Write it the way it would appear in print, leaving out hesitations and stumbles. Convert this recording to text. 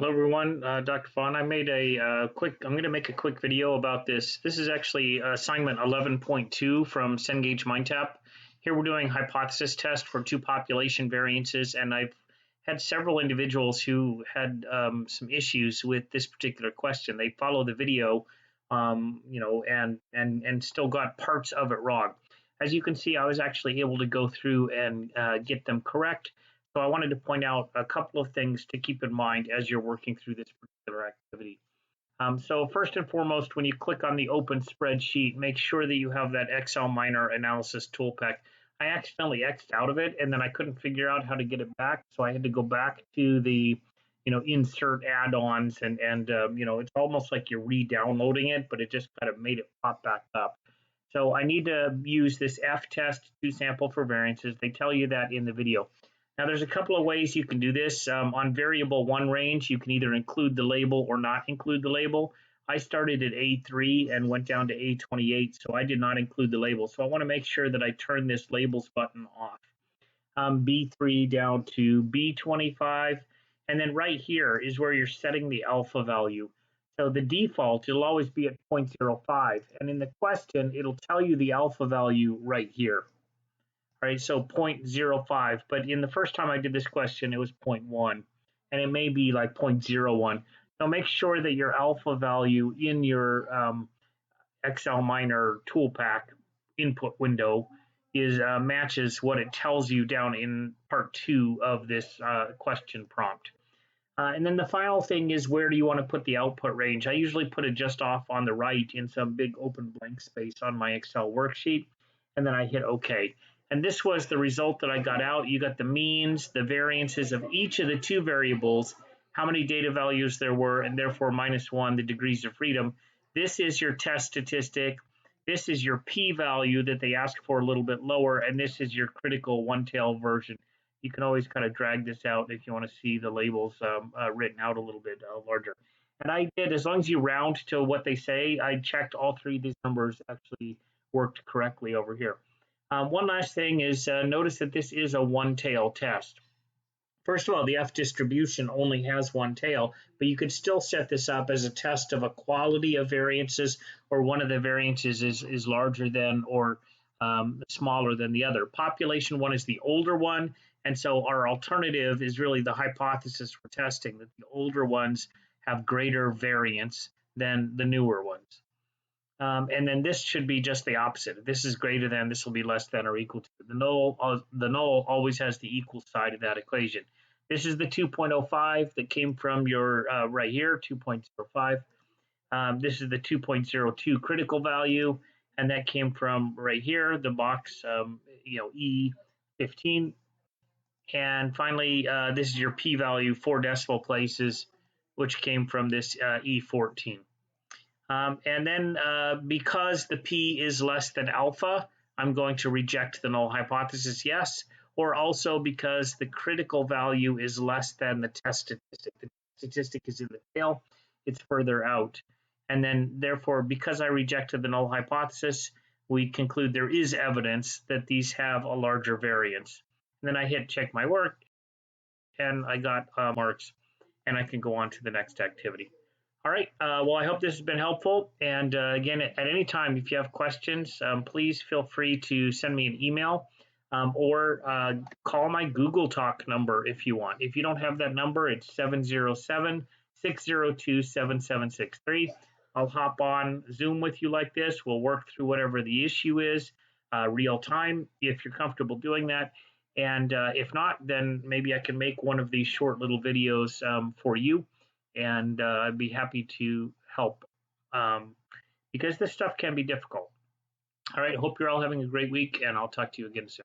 Hello everyone, Dr. Fawn. I made I'm going to make a quick video about this. This is actually assignment 11.2 from Cengage MindTap. Here we're doing hypothesis test for two population variances, and I've had several individuals who had some issues with this particular question. They follow the video, and still got parts of it wrong. As you can see, I was actually able to go through and get them correct. So I wanted to point out a couple of things to keep in mind as you're working through this particular activity. So first and foremost, when you click on the open spreadsheet, make sure that you have that Excel minor analysis tool pack. I accidentally X'd out of it and then I couldn't figure out how to get it back. So I had to go back to the, insert add-ons and it's almost like you're re-downloading it, but it just kind of made it pop back up. So I need to use this F-test to sample for variances. They tell you that in the video. Now, there's a couple of ways you can do this. On variable one range, you can either include the label or not include the label. I started at A3 and went down to A28, so I did not include the label. So I want to make sure that I turn this labels button off. B3 down to B25, and then right here is where you're setting the alpha value. So the default, it'll always be at 0.05, and in the question, it'll tell you the alpha value right here. Right, so 0.05, but in the first time I did this question, it was 0.1, and it may be like 0.01. So make sure that your alpha value in your Excel minor tool pack input window is matches what it tells you down in part 2 of this question prompt. And then the final thing is, where do you want to put the output range? I usually put it just off on the right in some big open blank space on my Excel worksheet, and then I hit OK. And this was the result that I got out. You got the means, the variances of each of the two variables, how many data values there were, and therefore -1, the degrees of freedom. This is your test statistic. This is your p-value that they ask for a little bit lower, and this is your critical one-tail version. You can always kind of drag this out if you want to see the labels written out a little bit larger. And I did, as long as you round to what they say, I checked all three of these numbers actually worked correctly over here. One last thing is notice that this is a one-tail test. First of all, the F distribution only has one tail, but you could still set this up as a test of a quality of variances, or one of the variances is larger than or smaller than the other. Population one is the older one, and so our alternative is really the hypothesis for testing, that the older ones have greater variance than the newer ones. And then this should be just the opposite. If this is greater than, this will be less than or equal to. The null always has the equal side of that equation. This is the 2.05 that came from your right here, 2.05. This is the 2.02 critical value, and that came from right here, the box, E15. And finally, this is your p-value, 4 decimal places, which came from this E14. And then because the p is less than alpha, I'm going to reject the null hypothesis, yes, or also because the critical value is less than the test statistic. The statistic is in the tail, it's further out. And then therefore, because I rejected the null hypothesis, we conclude there is evidence that these have a larger variance. And then I hit check my work, and I got marks, and I can go on to the next activity. All right. Well, I hope this has been helpful. And again, at any time, if you have questions, please feel free to send me an email or call my Google Talk number if you want. If you don't have that number, it's 707-602-7763. I'll hop on Zoom with you like this. We'll work through whatever the issue is real time if you're comfortable doing that. And if not, then maybe I can make one of these short little videos for you. And I'd be happy to help because this stuff can be difficult. All right, hope you're all having a great week, and I'll talk to you again soon.